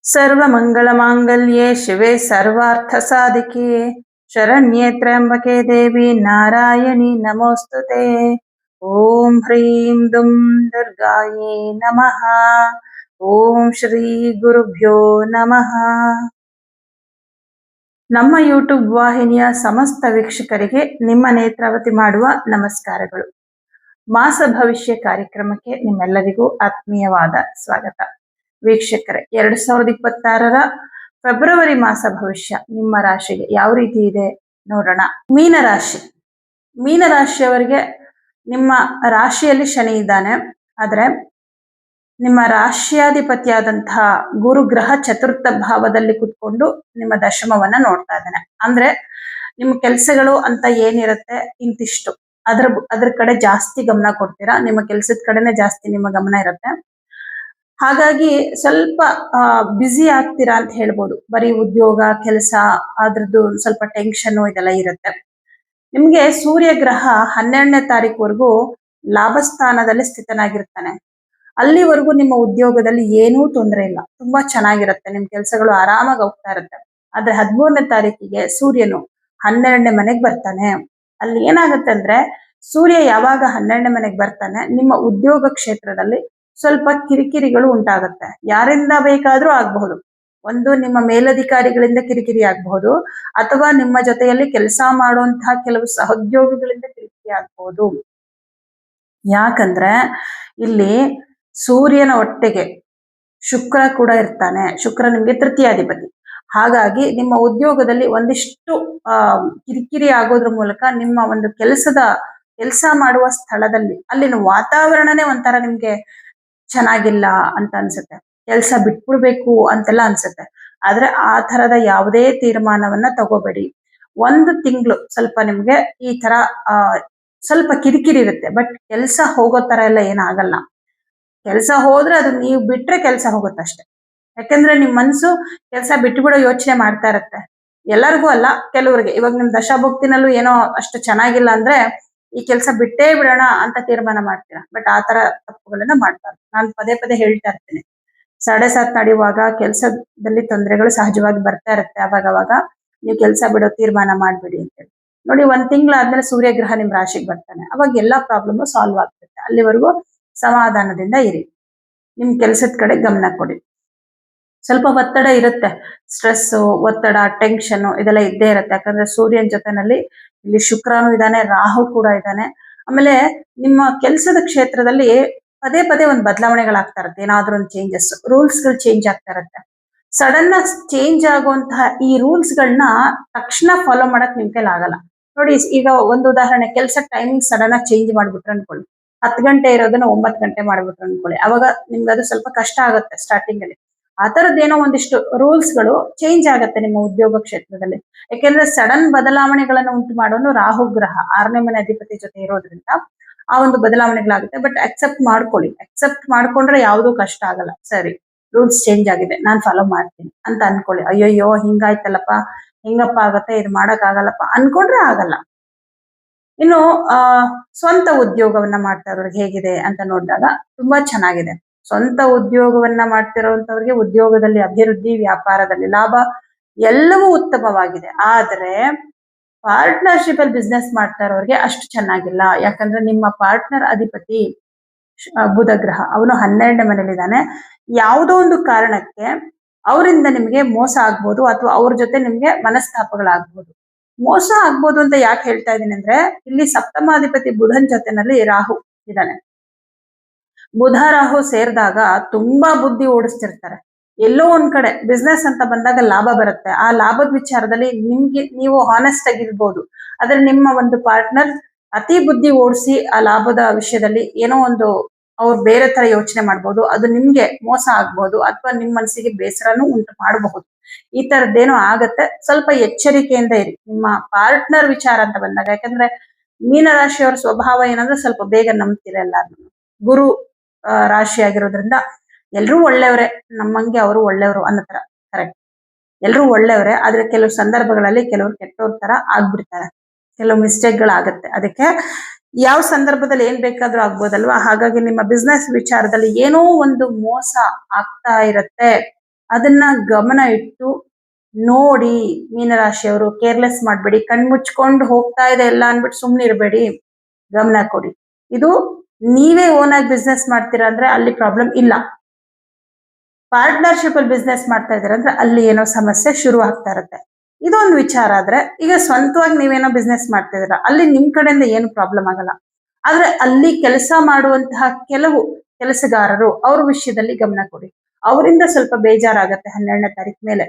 सर्वमङ्गलमाङ्गल्ये शिवे सर्वार्थसाधिके शरण्ये त्र्यम्बके देवी नारायणी नमोस्तुते। ओम ह्रीं दुं दुर्गायै नमः। ಓಂ ಶ್ರೀ ಗುರುಭ್ಯೋ ನಮಃ. ನಮ್ಮ ಯೂಟ್ಯೂಬ್ ವಾಹಿನಿಯ ಸಮಸ್ತ ವೀಕ್ಷಕರಿಗೆ ನಿಮ್ಮ ನೇತ್ರಾವತಿ ಮಾಡುವ ನಮಸ್ಕಾರಗಳು. ಮಾಸ ಭವಿಷ್ಯ ಕಾರ್ಯಕ್ರಮಕ್ಕೆ ನಿಮ್ಮೆಲ್ಲರಿಗೂ ಆತ್ಮೀಯವಾದ ಸ್ವಾಗತ. ವೀಕ್ಷಕರೇ, 2026ರ ಫೆಬ್ರವರಿ ಮಾಸ ಭವಿಷ್ಯ ನಿಮ್ಮ ರಾಶಿಗೆ ಯಾವ ರೀತಿ ಇದೆ ನೋಡೋಣ. ಮೀನರಾಶಿಯವರಿಗೆ ನಿಮ್ಮ ರಾಶಿಯಲ್ಲಿ ಶನಿ ಇದ್ದಾನೆ. ಆದ್ರೆ ನಿಮ್ಮ ರಾಶಿಯಾಧಿಪತಿಯಾದಂತಹ ಗುರುಗ್ರಹ ಚತುರ್ಥ ಭಾವದಲ್ಲಿ ಕುತ್ಕೊಂಡು ನಿಮ್ಮ ದಶಮವನ್ನ ನೋಡ್ತಾ ಇದ್ದಾನೆ. ಅಂದ್ರೆ ನಿಮ್ಮ ಕೆಲಸಗಳು ಅಂತ ಏನಿರುತ್ತೆ ಇಂತಿಷ್ಟು ಅದ್ರ ಕಡೆ ಜಾಸ್ತಿ ಗಮನ ಕೊಡ್ತೀರಾ. ನಿಮ್ಮ ಕೆಲಸದ ಕಡೆನೆ ಜಾಸ್ತಿ ನಿಮ್ಮ ಗಮನ ಇರುತ್ತೆ. ಹಾಗಾಗಿ ಸ್ವಲ್ಪ ಬ್ಯುಸಿ ಆಗ್ತೀರಾ ಅಂತ ಹೇಳ್ಬೋದು. ಬರೀ ಉದ್ಯೋಗ ಕೆಲಸ ಅದ್ರದ್ದು ಸ್ವಲ್ಪ ಟೆನ್ಷನ್ ಇದೆಲ್ಲ ಇರುತ್ತೆ. ನಿಮ್ಗೆ ಸೂರ್ಯ ಗ್ರಹ 12ನೇ ತಾರೀಕುವರೆಗೂ ಲಾಭಸ್ಥಾನದಲ್ಲಿ ಸ್ಥಿತನಾಗಿರ್ತಾನೆ. ಅಲ್ಲಿವರೆಗೂ ನಿಮ್ಮ ಉದ್ಯೋಗದಲ್ಲಿ ಏನೂ ತೊಂದರೆ ಇಲ್ಲ, ತುಂಬಾ ಚೆನ್ನಾಗಿರುತ್ತೆ, ನಿಮ್ ಕೆಲಸಗಳು ಆರಾಮಾಗಿ ಹೋಗ್ತಾ ಇರುತ್ತೆ. ಆದ್ರೆ 13ನೇ ತಾರೀಕಿಗೆ ಸೂರ್ಯನು 12ನೇ ಮನೆಗೆ ಬರ್ತಾನೆ. ಅಲ್ಲಿ ಏನಾಗುತ್ತೆ ಅಂದ್ರೆ, ಸೂರ್ಯ ಯಾವಾಗ 12ನೇ ಮನೆಗೆ ಬರ್ತಾನೆ, ನಿಮ್ಮ ಉದ್ಯೋಗ ಕ್ಷೇತ್ರದಲ್ಲಿ ಸ್ವಲ್ಪ ಕಿರಿಕಿರಿಗಳು ಉಂಟಾಗುತ್ತೆ. ಯಾರಿಂದ ಬೇಕಾದ್ರೂ ಆಗಬಹುದು. ಒಂದು ನಿಮ್ಮ ಮೇಲಧಿಕಾರಿಗಳಿಂದ ಕಿರಿಕಿರಿ ಆಗಬಹುದು, ಅಥವಾ ನಿಮ್ಮ ಜೊತೆಯಲ್ಲಿ ಕೆಲಸ ಮಾಡುವಂತಹ ಕೆಲವು ಸಹೋದ್ಯೋಗಿಗಳಿಂದ ಕಿರಿಕಿರಿ ಆಗಬಹುದು. ಯಾಕಂದ್ರೆ ಇಲ್ಲಿ ಸೂರ್ಯನ ಒಟ್ಟಿಗೆ ಶುಕ್ರ ಕೂಡ ಇರ್ತಾನೆ. ಶುಕ್ರ ನಿಮ್ಗೆ ತೃತೀಯಾಧಿಪತಿ. ಹಾಗಾಗಿ ನಿಮ್ಮ ಉದ್ಯೋಗದಲ್ಲಿ ಒಂದಿಷ್ಟು ಕಿರಿಕಿರಿ ಆಗೋದ್ರ ಮೂಲಕ ನಿಮ್ಮ ಒಂದು ಕೆಲಸ ಮಾಡುವ ಸ್ಥಳದಲ್ಲಿ ಅಲ್ಲಿನ ವಾತಾವರಣನೇ ಒಂಥರ ನಿಮ್ಗೆ ಚೆನ್ನಾಗಿಲ್ಲ ಅಂತ ಅನ್ಸುತ್ತೆ. ಕೆಲಸ ಬಿಟ್ಬಿಡ್ಬೇಕು ಅಂತೆಲ್ಲ ಅನ್ಸುತ್ತೆ. ಆದ್ರೆ ಆ ತರದ ಯಾವುದೇ ತೀರ್ಮಾನವನ್ನ ತಗೋಬೇಡಿ. 1 ತಿಂಗಳು ಸ್ವಲ್ಪ ನಿಮ್ಗೆ ಈ ತರ ಸ್ವಲ್ಪ ಕಿರಿಕಿರಿ ಇರುತ್ತೆ. ಬಟ್ ಕೆಲಸ ಹೋಗೋ ತರ ಎಲ್ಲ ಏನಾಗಲ್ಲ. ಕೆಲಸ ಹೋದ್ರೆ ಅದು ನೀವು ಬಿಟ್ರೆ ಕೆಲಸ ಹೋಗುತ್ತಷ್ಟೆ. ಯಾಕಂದ್ರೆ ನಿಮ್ ಮನ್ಸು ಕೆಲಸ ಬಿಟ್ಬಿಡೋ ಯೋಚನೆ ಮಾಡ್ತಾ ಇರತ್ತೆ. ಎಲ್ಲರಿಗೂ ಅಲ್ಲ, ಕೆಲವರಿಗೆ. ಇವಾಗ ನಿಮ್ ದಶಾಭುಕ್ತಿನಲ್ಲೂ ಏನೋ ಅಷ್ಟು ಚೆನ್ನಾಗಿಲ್ಲ ಅಂದ್ರೆ ಈ ಕೆಲಸ ಬಿಟ್ಟೇ ಬಿಡೋಣ ಅಂತ ತೀರ್ಮಾನ ಮಾಡ್ತೀರಾ. ಬಟ್ ಆ ತರ ತಪ್ಪುಗಳನ್ನ ಮಾಡ್ತಾರೆ. ನಾನು ಪದೇ ಪದೇ ಹೇಳ್ತಾ ಇರ್ತೀನಿ, 7.7 ನಡೆಯುವಾಗ ಕೆಲಸದಲ್ಲಿ ತೊಂದರೆಗಳು ಸಹಜವಾಗಿ ಬರ್ತಾ ಇರುತ್ತೆ. ಅವಾಗ ನೀವು ಕೆಲಸ ಬಿಡೋ ತೀರ್ಮಾನ ಮಾಡ್ಬಿಡಿ ಅಂತೇಳಿ. ನೋಡಿ, 1 ತಿಂಗಳಾದ್ಮೇಲೆ ಸೂರ್ಯಗ್ರಹ ನಿಮ್ ರಾಶಿಗೆ ಬರ್ತಾನೆ. ಅವಾಗ ಎಲ್ಲಾ ಪ್ರಾಬ್ಲಮ್ ಸಾಲ್ವ್ ಆಗ್ತದೆ. ಅಲ್ಲಿವರೆಗೂ ಸಮಾಧಾನದಿಂದ ಇರಿ. ನಿಮ್ ಕೆಲಸದ ಕಡೆ ಗಮನ ಕೊಡಿ. ಸ್ವಲ್ಪ ಒತ್ತಡ ಇರುತ್ತೆ, ಸ್ಟ್ರೆಸ್, ಒತ್ತಡ, ಟೆನ್ಷನ್ ಇದೆಲ್ಲ ಇದ್ದೇ ಇರುತ್ತೆ. ಯಾಕಂದ್ರೆ ಸೂರ್ಯನ ಜೊತೆನಲ್ಲಿ ಇಲ್ಲಿ ಶುಕ್ರನು ಇದ್ದಾನೆ, ರಾಹು ಕೂಡ ಇದ್ದಾನೆ. ಆಮೇಲೆ ನಿಮ್ಮ ಕೆಲಸದ ಕ್ಷೇತ್ರದಲ್ಲಿ ಪದೇ ಪದೇ ಒಂದು ಬದಲಾವಣೆಗಳಾಗ್ತಾ ಇರುತ್ತೆ. ಏನಾದ್ರೂ ಒಂದು ಚೇಂಜಸ್, ರೂಲ್ಸ್ಗಳು ಚೇಂಜ್ ಆಗ್ತಾ ಇರುತ್ತೆ. ಸಡನ್ ಆಗಿ ಚೇಂಜ್ ಆಗುವಂತಹ ಈ ರೂಲ್ಸ್ಗಳನ್ನ ತಕ್ಷಣ ಫಾಲೋ ಮಾಡಕ್ ನಿಮ್ ಕೈಲಿ ಆಗಲ್ಲ. ನೋಡಿ, ಈಗ ಒಂದು ಉದಾಹರಣೆ, ಕೆಲಸ ಟೈಮಿಂಗ್ ಸಡನ್ ಆಗಿ ಚೇಂಜ್ ಮಾಡ್ಬಿಟ್ರೆ ಅನ್ಕೊಳ್ಳಿ, 10 ಗಂಟೆ ಇರೋದನ್ನ 9 ಗಂಟೆ ಮಾಡ್ಬಿಟ್ರೆ ಅನ್ಕೊಳ್ಳಿ, ಅವಾಗ ನಿಮ್ಗೆ ಅದು ಸ್ವಲ್ಪ ಕಷ್ಟ ಆಗುತ್ತೆ ಸ್ಟಾರ್ಟಿಂಗ್ ಅಲ್ಲಿ. ಆ ತರದ್ದೇನೋ ಒಂದಿಷ್ಟು ರೂಲ್ಸ್ಗಳು ಚೇಂಜ್ ಆಗುತ್ತೆ ನಿಮ್ಮ ಉದ್ಯೋಗ ಕ್ಷೇತ್ರದಲ್ಲಿ. ಯಾಕೆಂದ್ರೆ ಸಡನ್ ಬದಲಾವಣೆಗಳನ್ನು ಉಂಟು ಮಾಡೋನು ರಾಹು ಗ್ರಹ 6ನೇ ಮನೆ ಅಧಿಪತಿ ಜೊತೆ ಇರೋದ್ರಿಂದ ಆ ಒಂದು ಬದಲಾವಣೆಗಳಾಗುತ್ತೆ. ಬಟ್ ಅಕ್ಸೆಪ್ಟ್ ಮಾಡ್ಕೊಳ್ಳಿ. ಅಕ್ಸೆಪ್ಟ್ ಮಾಡ್ಕೊಂಡ್ರೆ ಯಾವುದೂ ಕಷ್ಟ ಆಗಲ್ಲ. ಸರಿ, ರೂಲ್ಸ್ ಚೇಂಜ್ ಆಗಿದೆ, ನಾನ್ ಫಾಲೋ ಮಾಡ್ತೀನಿ ಅಂತ ಅನ್ಕೊಳ್ಳಿ. ಅಯ್ಯಯ್ಯೋ ಹಿಂಗಾಯ್ತಲ್ಲಪ್ಪ, ಹಿಂಗಪ್ಪ ಆಗತ್ತೆ, ಇದು ಮಾಡಕ್ ಆಗಲ್ಲಪ್ಪ ಅನ್ಕೊಂಡ್ರೆ ಆಗಲ್ಲ. ಇನ್ನು ಸ್ವಂತ ಉದ್ಯೋಗವನ್ನ ಮಾಡ್ತಾ ಇರೋರಿಗೆ ಹೇಗಿದೆ ಅಂತ ನೋಡಿದಾಗ ತುಂಬಾ ಚೆನ್ನಾಗಿದೆ. ಸ್ವಂತ ಉದ್ಯೋಗವನ್ನ ಮಾಡ್ತಿರೋಂಥವ್ರಿಗೆ ಉದ್ಯೋಗದಲ್ಲಿ ಅಭಿವೃದ್ಧಿ, ವ್ಯಾಪಾರದಲ್ಲಿ ಲಾಭ ಎಲ್ಲವೂ ಉತ್ತಮವಾಗಿದೆ. ಆದ್ರೆ ಪಾರ್ಟ್ನರ್ಶಿಪ್ ಅಲ್ಲಿ ಬಿಸ್ನೆಸ್ ಮಾಡ್ತಾ ಇರೋರಿಗೆ ಅಷ್ಟು ಚೆನ್ನಾಗಿಲ್ಲ. ಯಾಕಂದ್ರೆ ನಿಮ್ಮ ಪಾರ್ಟ್ನರ್ ಅಧಿಪತಿ ಬುಧ ಗ್ರಹ, ಅವನು 12ನೇ ಮನೇಲಿದ್ದಾನೆ. ಯಾವುದೋ ಒಂದು ಕಾರಣಕ್ಕೆ ಅವರಿಂದ ನಿಮ್ಗೆ ಮೋಸ ಆಗ್ಬೋದು, ಅಥವಾ ಅವ್ರ ಜೊತೆ ನಿಮ್ಗೆ ಮನಸ್ತಾಪಗಳಾಗ್ಬೋದು. ಮೋಸ ಆಗ್ಬೋದು ಅಂತ ಯಾಕೆ ಹೇಳ್ತಾ ಇದ್ದೀನಿ ಅಂದ್ರೆ, ಇಲ್ಲಿ ಸಪ್ತಮಾಧಿಪತಿ ಬುಧನ್ ಜೊತೆನಲ್ಲಿ ರಾಹು ಇದ್ದಾನೆ. ಬುಧ ರಾಹು ಸೇರಿದಾಗ ತುಂಬಾ ಬುದ್ಧಿ ಓಡಿಸ್ತಿರ್ತಾರೆ. ಎಲ್ಲೋ ಒಂದ್ ಕಡೆ ಬಿಸ್ನೆಸ್ ಅಂತ ಬಂದಾಗ ಲಾಭ ಬರುತ್ತೆ. ಆ ಲಾಭದ ವಿಚಾರದಲ್ಲಿ ನೀವು ಹಾನೆಸ್ಟ್ ಆಗಿರ್ಬೋದು. ಆದ್ರೆ ನಿಮ್ಮ ಒಂದು ಪಾರ್ಟ್ನರ್ ಅತಿ ಬುದ್ಧಿ ಓಡಿಸಿ ಆ ಲಾಭದ ವಿಷಯದಲ್ಲಿ ಏನೋ ಒಂದು ಅವ್ರು ಬೇರೆ ತರ ಯೋಚನೆ ಮಾಡ್ಬೋದು. ಅದು ನಿಮ್ಗೆ ಮೋಸ ಆಗ್ಬೋದು, ಅಥವಾ ನಿಮ್ ಮನಸ್ಸಿಗೆ ಬೇಸರನೂ ಉಂಟು ಮಾಡಬಹುದು. ಈ ತರದ್ದೇನೋ ಆಗತ್ತೆ. ಸ್ವಲ್ಪ ಎಚ್ಚರಿಕೆಯಿಂದ ಇರಿ ನಿಮ್ಮ ಪಾರ್ಟ್ನರ್ ವಿಚಾರ ಅಂತ ಬಂದಾಗ. ಯಾಕಂದ್ರೆ ಮೀನರಾಶಿಯವರ ಸ್ವಭಾವ ಏನಂದ್ರೆ ಸ್ವಲ್ಪ ಬೇಗ ನಂಬ್ತಿರಲ್ಲ. ಗುರು ರಾಶಿ ಆಗಿರೋದ್ರಿಂದ ಎಲ್ರೂ ಒಳ್ಳೆಯವರೇ, ನಮ್ಮಂಗೆ ಅವರು ಒಳ್ಳೆಯವರು ಅನ್ನೋ ತರ. ಕರೆಕ್ಟ್, ಎಲ್ರೂ ಒಳ್ಳೆಯವರೇ. ಆದ್ರೆ ಕೆಲವು ಸಂದರ್ಭಗಳಲ್ಲಿ ಕೆಲವರು ಕೆಟ್ಟವ್ರ ತರ ಆಗ್ಬಿಡ್ತಾರೆ. ಕೆಲವು ಮಿಸ್ಟೇಕ್ಗಳಾಗತ್ತೆ. ಅದಕ್ಕೆ ಯಾವ ಸಂದರ್ಭದಲ್ಲಿ ಏನ್ ಬೇಕಾದ್ರೂ ಆಗ್ಬೋದಲ್ವಾ. ಹಾಗಾಗಿ ನಿಮ್ಮ ಬಿಸ್ನೆಸ್ ವಿಚಾರದಲ್ಲಿ ಏನೋ ಒಂದು ಮೋಸ ಆಗ್ತಾ ಇರತ್ತೆ ಅದನ್ನ ಗಮನ ಇಟ್ಟು ನೋಡಿ. ಮೀನರಾಶಿಯವರು ಕೇರ್ಲೆಸ್ ಮಾಡ್ಬೇಡಿ, ಕಣ್ಮುಚ್ಕೊಂಡು ಹೋಗ್ತಾ ಇದೆ ಎಲ್ಲ ಅನ್ಬಿಟ್ಟು ಸುಮ್ನೆ ಇರಬೇಡಿ, ಗಮನ ಕೊಡಿ. ಇದು ನೀವೇ ಓನ್ ಆಗಿ ಬಿಸ್ನೆಸ್ ಮಾಡ್ತೀರಾ ಅಂದ್ರೆ ಅಲ್ಲಿ ಪ್ರಾಬ್ಲಮ್ ಇಲ್ಲ. ಪಾರ್ಟ್ನರ್ಶಿಪ್ ಅಲ್ಲಿ ಬಿಸ್ನೆಸ್ ಮಾಡ್ತಾ ಇದ್ದೀರಾ ಅಂದ್ರೆ ಅಲ್ಲಿ ಏನೋ ಸಮಸ್ಯೆ ಶುರು ಆಗ್ತಾ ಇರುತ್ತೆ. ಇದೊಂದು ವಿಚಾರ ಆದ್ರೆ, ಈಗ ಸ್ವಂತವಾಗಿ ನೀವೇನೋ ಬಿಸ್ನೆಸ್ ಮಾಡ್ತಿದ್ದೀರಾ, ಅಲ್ಲಿ ನಿಮ್ ಕಡೆಯಿಂದ ಏನು ಪ್ರಾಬ್ಲಮ್ ಆಗಲ್ಲ. ಆದ್ರೆ ಅಲ್ಲಿ ಕೆಲಸ ಮಾಡುವಂತಹ ಕೆಲವು ಕೆಲಸಗಾರರು ಅವ್ರ ವಿಷಯದಲ್ಲಿ ಗಮನ ಕೊಡಿ. ಅವರಿಂದ ಸ್ವಲ್ಪ ಬೇಜಾರಾಗತ್ತೆ 12ನೇ ತಾರೀಕು ಮೇಲೆ.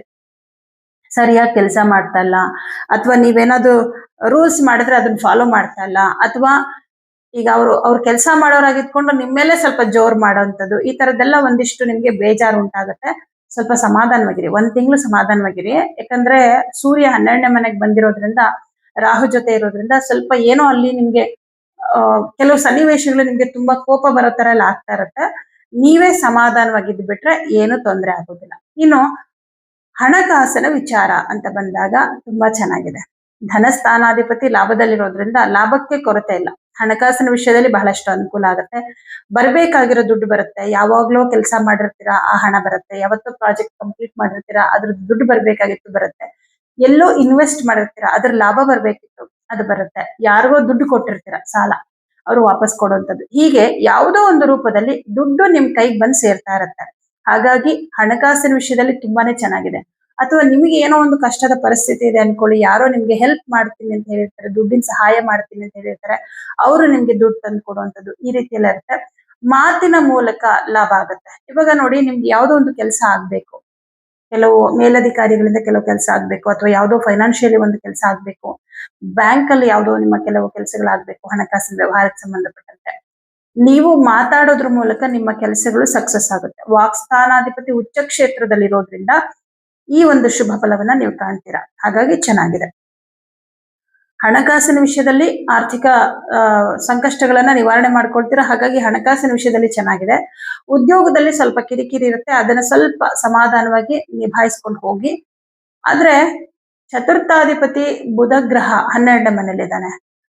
ಸರಿಯಾಗಿ ಕೆಲಸ ಮಾಡ್ತಾ ಇಲ್ಲ, ಅಥವಾ ನೀವೇನಾದ್ರು ರೂಲ್ಸ್ ಮಾಡಿದ್ರೆ ಅದನ್ನ ಫಾಲೋ ಮಾಡ್ತಾ ಇಲ್ಲ, ಅಥವಾ ಈಗ ಅವ್ರು ಕೆಲಸ ಮಾಡೋರಾಗಿದ್ಕೊಂಡು ನಿಮ್ ಮೇಲೆ ಸ್ವಲ್ಪ ಜೋರ್ ಮಾಡೋಂಥದ್ದು, ಈ ತರದ್ದೆಲ್ಲ ಒಂದಿಷ್ಟು ನಿಮ್ಗೆ ಬೇಜಾರು ಉಂಟಾಗತ್ತೆ. ಸ್ವಲ್ಪ ಸಮಾಧಾನವಾಗಿರಿ, 1 ತಿಂಗಳು ಸಮಾಧಾನವಾಗಿರಿ. ಯಾಕಂದ್ರೆ ಸೂರ್ಯ 12ನೇ ಮನೆಗೆ ಬಂದಿರೋದ್ರಿಂದ, ರಾಹು ಜೊತೆ ಇರೋದ್ರಿಂದ ಸ್ವಲ್ಪ ಏನೋ ಅಲ್ಲಿ ನಿಮ್ಗೆ ಕೆಲವು ಸನ್ನಿವೇಶಗಳು ನಿಮ್ಗೆ ತುಂಬಾ ಕೋಪ ಬರೋ ತರ ಎಲ್ಲ ಆಗ್ತಾ ಇರತ್ತೆ. ನೀವೇ ಸಮಾಧಾನವಾಗಿದ್ದು ಬಿಟ್ರೆ ಏನು ತೊಂದರೆ ಆಗೋದಿಲ್ಲ. ಇನ್ನು ಹಣಕಾಸಿನ ವಿಚಾರ ಅಂತ ಬಂದಾಗ ತುಂಬಾ ಚೆನ್ನಾಗಿದೆ. ಧನಸ್ಥಾನಾಧಿಪತಿ ಲಾಭದಲ್ಲಿರೋದ್ರಿಂದ ಲಾಭಕ್ಕೆ ಕೊರತೆ ಇಲ್ಲ. ಹಣಕಾಸಿನ ವಿಷಯದಲ್ಲಿ ಬಹಳಷ್ಟು ಅನುಕೂಲ ಆಗುತ್ತೆ. ಬರ್ಬೇಕಾಗಿರೋ ದುಡ್ಡು ಬರುತ್ತೆ. ಯಾವಾಗ್ಲೋ ಕೆಲಸ ಮಾಡಿರ್ತೀರಾ, ಆ ಹಣ ಬರುತ್ತೆ. ಯಾವತ್ತೋ ಪ್ರಾಜೆಕ್ಟ್ ಕಂಪ್ಲೀಟ್ ಮಾಡಿರ್ತೀರಾ, ಅದ್ರ ದುಡ್ಡು ಬರ್ಬೇಕಾಗಿತ್ತು, ಬರುತ್ತೆ. ಎಲ್ಲೋ ಇನ್ವೆಸ್ಟ್ ಮಾಡಿರ್ತೀರಾ, ಅದ್ರ ಲಾಭ ಬರ್ಬೇಕಿತ್ತು, ಅದು ಬರುತ್ತೆ. ಯಾರಿಗೋ ದುಡ್ಡು ಕೊಟ್ಟಿರ್ತೀರಾ ಸಾಲ, ಅವರು ವಾಪಸ್ ಕೊಡುವಂಥದ್ದು. ಹೀಗೆ ಯಾವುದೋ ಒಂದು ರೂಪದಲ್ಲಿ ದುಡ್ಡು ನಿಮ್ ಕೈಗೆ ಬಂದು ಸೇರ್ತಾ ಇರುತ್ತೆ. ಹಾಗಾಗಿ ಹಣಕಾಸಿನ ವಿಷಯದಲ್ಲಿ ತುಂಬಾನೇ ಚೆನ್ನಾಗಿದೆ. ಅಥವಾ ನಿಮಗೆ ಏನೋ ಒಂದು ಕಷ್ಟದ ಪರಿಸ್ಥಿತಿ ಇದೆ ಅನ್ಕೊಳ್ಳಿ, ಯಾರೋ ನಿಮ್ಗೆ ಹೆಲ್ಪ್ ಮಾಡ್ತೀನಿ ಅಂತ ಹೇಳಿರ್ತಾರೆ, ದುಡ್ಡಿನ ಸಹಾಯ ಮಾಡ್ತೀನಿ ಅಂತ ಹೇಳಿರ್ತಾರೆ, ಅವರು ನಿಮ್ಗೆ ದುಡ್ಡು ತಂದು ಕೊಡುವಂಥದ್ದು, ಈ ರೀತಿ ಎಲ್ಲ ಇರುತ್ತೆ. ಮಾತಿನ ಮೂಲಕ ಲಾಭ ಆಗುತ್ತೆ. ಇವಾಗ ನೋಡಿ, ನಿಮ್ಗೆ ಯಾವುದೋ ಒಂದು ಕೆಲಸ ಆಗ್ಬೇಕು, ಕೆಲವು ಮೇಲಧಿಕಾರಿಗಳಿಂದ ಕೆಲವು ಕೆಲಸ ಆಗ್ಬೇಕು, ಅಥವಾ ಯಾವುದೋ ಫೈನಾನ್ಷಿಯಲಿ ಒಂದು ಕೆಲಸ ಆಗ್ಬೇಕು, ಬ್ಯಾಂಕ್ ಅಲ್ಲಿ ಯಾವುದೋ ನಿಮ್ಮ ಕೆಲವು ಕೆಲಸಗಳಾಗ್ಬೇಕು, ಹಣಕಾಸಿನ ವ್ಯವಹಾರಕ್ಕೆ ಸಂಬಂಧಪಟ್ಟಂತೆ, ನೀವು ಮಾತಾಡೋದ್ರ ಮೂಲಕ ನಿಮ್ಮ ಕೆಲಸಗಳು ಸಕ್ಸಸ್ ಆಗುತ್ತೆ. ವಾಕ್ಸ್ಥಾನಾಧಿಪತಿ ಉಚ್ಚ ಕ್ಷೇತ್ರದಲ್ಲಿ ಇರೋದ್ರಿಂದ ಈ ಒಂದು ಶುಭ ಫಲವನ್ನ ನೀವು ಕಾಣ್ತೀರಾ. ಹಾಗಾಗಿ ಚೆನ್ನಾಗಿದೆ. ಹಣಕಾಸಿನ ವಿಷಯದಲ್ಲಿ ಆರ್ಥಿಕ ಸಂಕಷ್ಟಗಳನ್ನ ನಿವಾರಣೆ ಮಾಡ್ಕೊಳ್ತೀರಾ. ಹಾಗಾಗಿ ಹಣಕಾಸಿನ ವಿಷಯದಲ್ಲಿ ಚೆನ್ನಾಗಿದೆ. ಉದ್ಯೋಗದಲ್ಲಿ ಸ್ವಲ್ಪ ಕಿರಿಕಿರಿ ಇರುತ್ತೆ, ಅದನ್ನ ಸ್ವಲ್ಪ ಸಮಾಧಾನವಾಗಿ ನಿಭಾಯಿಸ್ಕೊಂಡು ಹೋಗಿ. ಆದ್ರೆ ಚತುರ್ಥಾಧಿಪತಿ ಬುಧ ಗ್ರಹ 12ನೇ ಮನೇಲಿದ್ದಾನೆ.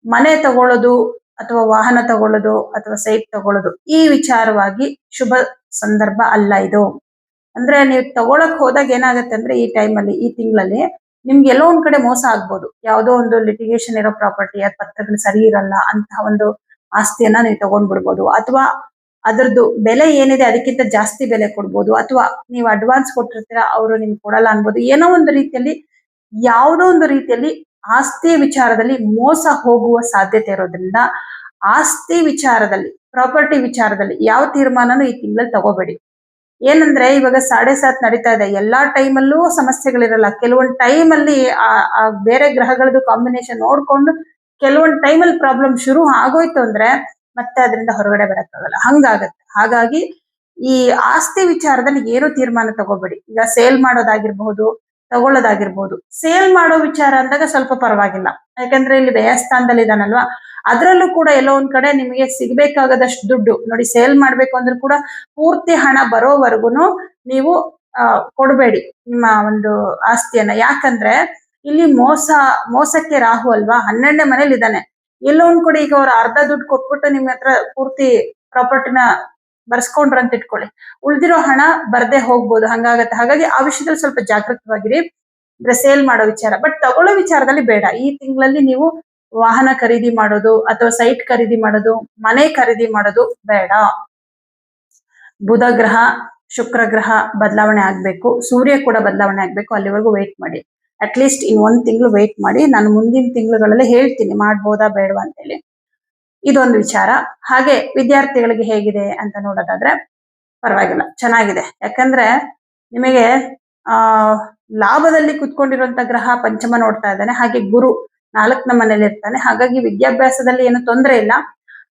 ಮನೆ ತಗೊಳ್ಳೋದು ಅಥವಾ ವಾಹನ ತಗೊಳ್ಳೋದು ಅಥವಾ ಸೈಟ್ ತಗೊಳ್ಳೋದು, ಈ ವಿಚಾರವಾಗಿ ಶುಭ ಸಂದರ್ಭ ಅಲ್ಲ ಇದು. ಅಂದ್ರೆ ನೀವು ತಗೊಳಕ್ ಹೋದಾಗ ಏನಾಗುತ್ತೆ ಅಂದ್ರೆ, ಈ ಟೈಮಲ್ಲಿ, ಈ ತಿಂಗಳಲ್ಲಿ ನಿಮ್ಗೆ ಎಲ್ಲೋ ಒಂದ್ ಕಡೆ ಮೋಸ ಆಗ್ಬೋದು. ಯಾವುದೋ ಒಂದು ಲಿಟಿಗೇಷನ್ ಇರೋ ಪ್ರಾಪರ್ಟಿ, ಅದ್ ಪತ್ರಗಳು ಸರಿ ಇರಲ್ಲ ಅಂತಹ ಒಂದು ಆಸ್ತಿಯನ್ನ ನೀವು ತಗೊಂಡ್ಬಿಡ್ಬೋದು, ಅಥವಾ ಅದರದ್ದು ಬೆಲೆ ಏನಿದೆ ಅದಕ್ಕಿಂತ ಜಾಸ್ತಿ ಬೆಲೆ ಕೊಡ್ಬೋದು, ಅಥವಾ ನೀವು ಅಡ್ವಾನ್ಸ್ ಕೊಟ್ಟಿರ್ತೀರಾ, ಅವರು ನಿಮ್ಗೆ ಕೊಡಲ್ಲ ಅನ್ಬೋದು. ಏನೋ ಒಂದು ರೀತಿಯಲ್ಲಿ, ಯಾವುದೋ ಒಂದು ರೀತಿಯಲ್ಲಿ ಆಸ್ತಿ ವಿಚಾರದಲ್ಲಿ ಮೋಸ ಹೋಗುವ ಸಾಧ್ಯತೆ ಇರೋದ್ರಿಂದ, ಆಸ್ತಿ ವಿಚಾರದಲ್ಲಿ, ಪ್ರಾಪರ್ಟಿ ವಿಚಾರದಲ್ಲಿ ಯಾವ ತೀರ್ಮಾನನೂ ಈ ತಿಂಗಳಲ್ಲಿ ತಗೋಬೇಡಿ. ಏನಂದ್ರೆ ಇವಾಗ 7.5 ನಡೀತಾ ಇದೆ, ಎಲ್ಲಾ ಟೈಮಲ್ಲೂ ಸಮಸ್ಯೆಗಳಿರಲ್ಲ. ಕೆಲವೊಂದು ಟೈಮಲ್ಲಿ ಆ ಬೇರೆ ಗ್ರಹಗಳದ್ದು ಕಾಂಬಿನೇಷನ್ ನೋಡ್ಕೊಂಡು ಕೆಲವೊಂದು ಟೈಮಲ್ಲಿ ಪ್ರಾಬ್ಲಮ್ ಶುರು ಆಗೋಯ್ತು ಅಂದ್ರೆ ಮತ್ತೆ ಅದರಿಂದ ಹೊರಗಡೆ ಬರಕ್ಕಾಗಲ್ಲ, ಹಂಗಾಗತ್ತೆ. ಹಾಗಾಗಿ ಈ ಆಸ್ತಿ ವಿಚಾರದಲ್ಲಿ ಏನು ತೀರ್ಮಾನ ತಗೋಬೇಡಿ. ಈಗ ಸೇಲ್ ಮಾಡೋದಾಗಿರ್ಬಹುದು, ತಗೊಳ್ಳೋದಾಗಿರ್ಬಹುದು. ಸೇಲ್ ಮಾಡೋ ವಿಚಾರ ಅಂದಾಗ ಸ್ವಲ್ಪ ಪರವಾಗಿಲ್ಲ, ಯಾಕಂದ್ರೆ ಇಲ್ಲಿ ವ್ಯಯಸ್ಥಾನದಲ್ಲಿ ಇದಾನಲ್ವಾ, ಅದ್ರಲ್ಲೂ ಕೂಡ ಎಲ್ಲೋ ಒಂದ್ ಕಡೆ ನಿಮಗೆ ಸಿಗ್ಬೇಕಾಗದಷ್ಟು ದುಡ್ಡು ನೋಡಿ, ಸೇಲ್ ಮಾಡ್ಬೇಕು ಅಂದ್ರೂ ಕೂಡ ಪೂರ್ತಿ ಹಣ ಬರೋವರೆಗೂ ನೀವು ಕೊಡಬೇಡಿ ನಿಮ್ಮ ಒಂದು ಆಸ್ತಿಯನ್ನ. ಯಾಕಂದ್ರೆ ಇಲ್ಲಿ ಮೋಸಕ್ಕೆ ರಾಹು ಅಲ್ವಾ, 12ನೇ ಮನೇಲಿ ಇದ್ದಾನೆ. ಎಲ್ಲೋ ಒಂದ್ ಕಡೆ ಈಗ ಅವ್ರು ಅರ್ಧ ದುಡ್ಡು ಕೊಟ್ಬಿಟ್ಟು ನಿಮ್ ಹತ್ರ ಪೂರ್ತಿ ಪ್ರಾಪರ್ಟಿನ ಬರ್ಸ್ಕೊಂಡ್ರು ಅಂತ ಇಟ್ಕೊಳ್ಳಿ, ಉಳ್ದಿರೋ ಹಣ ಬರ್ದೇ ಹೋಗ್ಬೋದು, ಹಂಗಾಗತ್ತೆ. ಹಾಗಾಗಿ ಆ ವಿಷಯದಲ್ಲಿ ಸ್ವಲ್ಪ ಜಾಗೃತವಾಗಿರಿ. ಅಂದ್ರೆ ಸೇಲ್ ಮಾಡೋ ವಿಚಾರ, ಬಟ್ ತಗೊಳ್ಳೋ ವಿಚಾರದಲ್ಲಿ ಬೇಡ. ಈ ತಿಂಗಳಲ್ಲಿ ನೀವು ವಾಹನ ಖರೀದಿ ಮಾಡೋದು, ಅಥವಾ ಸೈಟ್ ಖರೀದಿ ಮಾಡೋದು, ಮನೆ ಖರೀದಿ ಮಾಡೋದು ಬೇಡ. ಬುಧ ಗ್ರಹ, ಶುಕ್ರ ಗ್ರಹ ಬದಲಾವಣೆ ಆಗ್ಬೇಕು, ಸೂರ್ಯ ಕೂಡ ಬದಲಾವಣೆ ಆಗ್ಬೇಕು. ಅಲ್ಲಿವರೆಗೂ ವೇಟ್ ಮಾಡಿ. ಅಟ್ಲೀಸ್ಟ್ ಇನ್ 1 ತಿಂಗಳು ವೇಟ್ ಮಾಡಿ. ನಾನು ಮುಂದಿನ ತಿಂಗಳುಗಳಲ್ಲಿ ಹೇಳ್ತೀನಿ ಮಾಡ್ಬೋದಾ ಬೇಡವಾ ಅಂತ ಹೇಳಿ. ಇದೊಂದು ವಿಚಾರ. ಹಾಗೆ ವಿದ್ಯಾರ್ಥಿಗಳಿಗೆ ಹೇಗಿದೆ ಅಂತ ನೋಡೋದಾದ್ರೆ ಪರವಾಗಿಲ್ಲ, ಚೆನ್ನಾಗಿದೆ. ಯಾಕಂದ್ರೆ ನಿಮಗೆ ಲಾಭದಲ್ಲಿ ಕುತ್ಕೊಂಡಿರುವಂತ ಗ್ರಹ ಪಂಚಮ ನೋಡ್ತಾ ಇದ್ದಾನೆ, ಹಾಗೆ ಗುರು 4ನೇ ಮನೇಲಿ ಇರ್ತಾನೆ. ಹಾಗಾಗಿ ವಿದ್ಯಾಭ್ಯಾಸದಲ್ಲಿ ಏನು ತೊಂದರೆ ಇಲ್ಲ,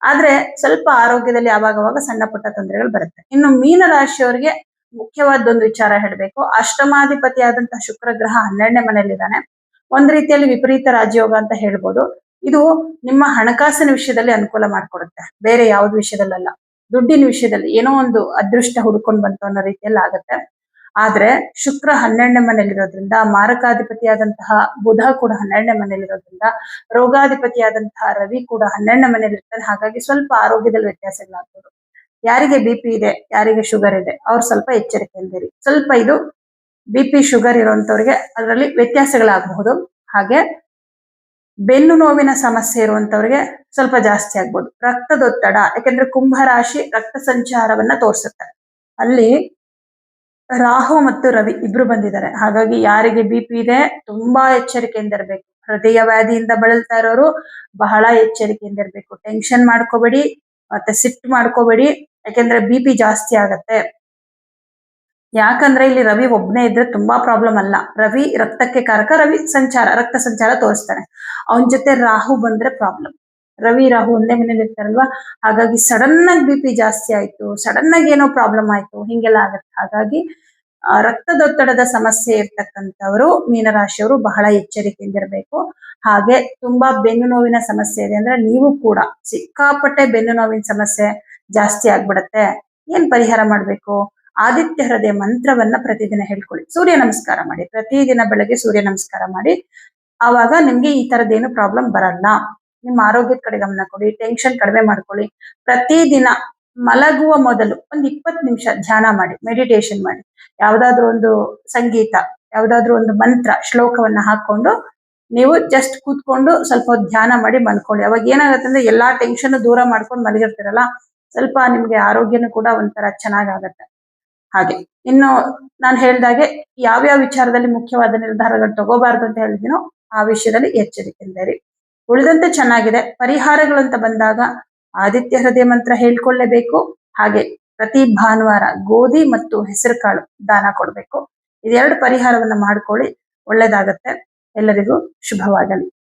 ಆದ್ರೆ ಸ್ವಲ್ಪ ಆರೋಗ್ಯದಲ್ಲಿ ಆವಾಗವಾಗ ಸಣ್ಣ ಪುಟ್ಟ ತೊಂದರೆಗಳು ಬರುತ್ತೆ. ಇನ್ನು ಮೀನ ರಾಶಿಯವರಿಗೆ ಮುಖ್ಯವಾದೊಂದು ವಿಚಾರ ಹೇಳಬೇಕು. ಅಷ್ಟಮಾಧಿಪತಿ ಆದಂತಹ ಶುಕ್ರ ಗ್ರಹ 12ನೇ ಮನೆಯಲ್ಲಿದ್ದಾನೆ. ಒಂದ್ ರೀತಿಯಲ್ಲಿ ವಿಪರೀತ ರಾಜಯೋಗ ಅಂತ ಹೇಳ್ಬೋದು. ಇದು ನಿಮ್ಮ ಹಣಕಾಸಿನ ವಿಷಯದಲ್ಲಿ ಅನುಕೂಲ ಮಾಡ್ಕೊಡುತ್ತೆ, ಬೇರೆ ಯಾವ್ದು ವಿಷಯದಲ್ಲ. ದುಡ್ಡಿನ ವಿಷಯದಲ್ಲಿ ಏನೋ ಒಂದು ಅದೃಷ್ಟ ಹುಡ್ಕೊಂಡು ಬಂತು ಅನ್ನೋ ರೀತಿಯಲ್ಲಿ ಆಗತ್ತೆ. ಆದ್ರೆ ಶುಕ್ರ 12ನೇ ಮನೆಯಲ್ಲಿರೋದ್ರಿಂದ, ಮಾರಕಾಧಿಪತಿಯಾದಂತಹ ಬುಧ ಕೂಡ 12ನೇ ಮನೆಯಲ್ಲಿರೋದ್ರಿಂದ, ರೋಗಾಧಿಪತಿಯಾದಂತಹ ರವಿ ಕೂಡ 12ನೇ ಮನೆಯಲ್ಲಿರ್ತಾನೆ. ಹಾಗಾಗಿ ಸ್ವಲ್ಪ ಆರೋಗ್ಯದಲ್ಲಿ ವ್ಯತ್ಯಾಸಗಳಾಗ್ಬೋದು. ಯಾರಿಗೆ BP ಇದೆ, ಯಾರಿಗೆ ಶುಗರ್ ಇದೆ, ಅವ್ರು ಸ್ವಲ್ಪ ಎಚ್ಚರಿಕೆಯಿಂದಿರಿ. ಸ್ವಲ್ಪ ಇದು BP ಶುಗರ್ ಇರುವಂತವ್ರಿಗೆ ಅದರಲ್ಲಿ ವ್ಯತ್ಯಾಸಗಳಾಗಬಹುದು. ಹಾಗೆ ಬೆನ್ನು ನೋವಿನ ಸಮಸ್ಯೆ ಇರುವಂತವ್ರಿಗೆ ಸ್ವಲ್ಪ ಜಾಸ್ತಿ ಆಗ್ಬೋದು. ರಕ್ತದೊತ್ತಡ, ಯಾಕಂದ್ರೆ ಕುಂಭರಾಶಿ ರಕ್ತ ಸಂಚಾರವನ್ನ ತೋರಿಸುತ್ತೆ. ಅಲ್ಲಿ ರಾಹು ಮತ್ತು ರವಿ ಇಬ್ರು ಬಂದಿದ್ದಾರೆ. ಹಾಗಾಗಿ ಯಾರಿಗೆ BP ಇದೆ ತುಂಬಾ ಎಚ್ಚರಿಕೆಯಿಂದ ಇರಬೇಕು. ಹೃದಯ ವ್ಯಾಧಿಯಿಂದ ಬಳಲ್ತಾ ಇರೋರು ಬಹಳ ಎಚ್ಚರಿಕೆಯಿಂದ ಇರಬೇಕು. ಟೆನ್ಷನ್ ಮಾಡ್ಕೋಬೇಡಿ, ಮತ್ತೆ ಸಿಟ್ಟು ಮಾಡ್ಕೋಬೇಡಿ, ಯಾಕೆಂದ್ರೆ BP ಜಾಸ್ತಿ ಆಗತ್ತೆ. ಯಾಕಂದ್ರೆ ಇಲ್ಲಿ ರವಿ ಒಬ್ನೇ ಇದ್ರೆ ತುಂಬಾ ಪ್ರಾಬ್ಲಮ್ ಅಲ್ಲ. ರವಿ ರಕ್ತಕ್ಕೆ ಕಾರಕ, ರವಿ ರಕ್ತ ಸಂಚಾರ ತೋರಿಸ್ತಾನೆ. ಅವನ ಜೊತೆ ರಾಹು ಬಂದ್ರೆ ಪ್ರಾಬ್ಲಮ್. ರವಿ ರಾಹು ಒಂದೇ ಮನೇಲಿ ಇರ್ತಾರಲ್ವಾ, ಹಾಗಾಗಿ ಸಡನ್ ಆಗಿ BP ಜಾಸ್ತಿ ಆಯ್ತು, ಸಡನ್ ಆಗಿ ಏನೋ ಪ್ರಾಬ್ಲಮ್ ಆಯ್ತು, ಹಿಂಗೆಲ್ಲ ಆಗತ್ತೆ. ಹಾಗಾಗಿ ರಕ್ತದೊತ್ತಡದ ಸಮಸ್ಯೆ ಇರ್ತಕ್ಕಂಥವ್ರು ಮೀನರಾಶಿಯವರು ಬಹಳ ಎಚ್ಚರಿಕೆಯಿಂದ ಇರಬೇಕು. ಹಾಗೆ ತುಂಬಾ ಬೆನ್ನು ನೋವಿನ ಸಮಸ್ಯೆ ಇದೆ ಅಂದ್ರೆ ನೀವು ಕೂಡ ಸಿಕ್ಕಾಪಟ್ಟೆ ಬೆನ್ನು ನೋವಿನ ಸಮಸ್ಯೆ ಜಾಸ್ತಿ ಆಗ್ಬಿಡತ್ತೆ. ಏನ್ ಪರಿಹಾರ ಮಾಡ್ಬೇಕು? ಆದಿತ್ಯ ಹೃದಯ ಮಂತ್ರವನ್ನ ಪ್ರತಿದಿನ ಹೇಳ್ಕೊಳ್ಳಿ. ಸೂರ್ಯ ನಮಸ್ಕಾರ ಮಾಡಿ, ಪ್ರತಿದಿನ ಬೆಳಗ್ಗೆ ಸೂರ್ಯ ನಮಸ್ಕಾರ ಮಾಡಿ. ಆವಾಗ ನಿಮ್ಗೆ ಈ ತರದೇನು ಪ್ರಾಬ್ಲಮ್ ಬರಲ್ಲ. ನಿಮ್ಮ ಆರೋಗ್ಯದ ಕಡೆ ಗಮನ ಕೊಡಿ, ಟೆನ್ಷನ್ ಕಡಿಮೆ ಮಾಡ್ಕೊಳ್ಳಿ. ಪ್ರತಿದಿನ ಮಲಗುವ ಮೊದಲು ಒಂದು 20 ನಿಮಿಷ ಧ್ಯಾನ ಮಾಡಿ, ಮೆಡಿಟೇಷನ್ ಮಾಡಿ. ಯಾವ್ದಾದ್ರು ಒಂದು ಸಂಗೀತ, ಯಾವ್ದಾದ್ರು ಒಂದು ಮಂತ್ರ, ಶ್ಲೋಕವನ್ನ ಹಾಕೊಂಡು ನೀವು ಜಸ್ಟ್ ಕೂತ್ಕೊಂಡು ಸ್ವಲ್ಪ ಧ್ಯಾನ ಮಾಡಿ ಮಲ್ಕೊಳ್ಳಿ. ಅವಾಗ ಏನಾಗುತ್ತೆ ಅಂದ್ರೆ ಎಲ್ಲಾ ಟೆನ್ಷನ್ ದೂರ ಮಾಡ್ಕೊಂಡು ಮಲಗಿರ್ತೀರಲ್ಲ, ಸ್ವಲ್ಪ ನಿಮ್ಗೆ ಆರೋಗ್ಯನೂ ಕೂಡ ಒಂಥರ ಚೆನ್ನಾಗಾಗತ್ತೆ. ಹಾಗೆ ಇನ್ನು ನಾನು ಹೇಳ್ದಾಗೆ ಯಾವ್ಯಾವ ವಿಚಾರದಲ್ಲಿ ಮುಖ್ಯವಾದ ನಿರ್ಧಾರಗಳು ತಗೋಬಾರ್ದು ಅಂತ ಹೇಳಿದಿನೋ ಆ ವಿಷಯದಲ್ಲಿ ಎಚ್ಚರಿಕೆಯಿಂದ ಇರಿ. ಉಳಿದಂತೆ ಚೆನ್ನಾಗಿದೆ. ಪರಿಹಾರಗಳು ಅಂತ ಬಂದಾಗ ಆದಿತ್ಯ ಹೃದಯ ಮಂತ್ರ ಹೇಳ್ಕೊಳ್ಳೇಬೇಕು. ಹಾಗೆ ಪ್ರತಿ ಭಾನುವಾರ ಗೋಧಿ ಮತ್ತು ಹೆಸರು ಕಾಳು ದಾನ ಕೊಡ್ಬೇಕು. ಇದೆರಡು ಪರಿಹಾರವನ್ನ ಮಾಡ್ಕೊಳ್ಳಿ, ಒಳ್ಳೇದಾಗತ್ತೆ. ಎಲ್ಲರಿಗೂ ಶುಭವಾಗಲಿ.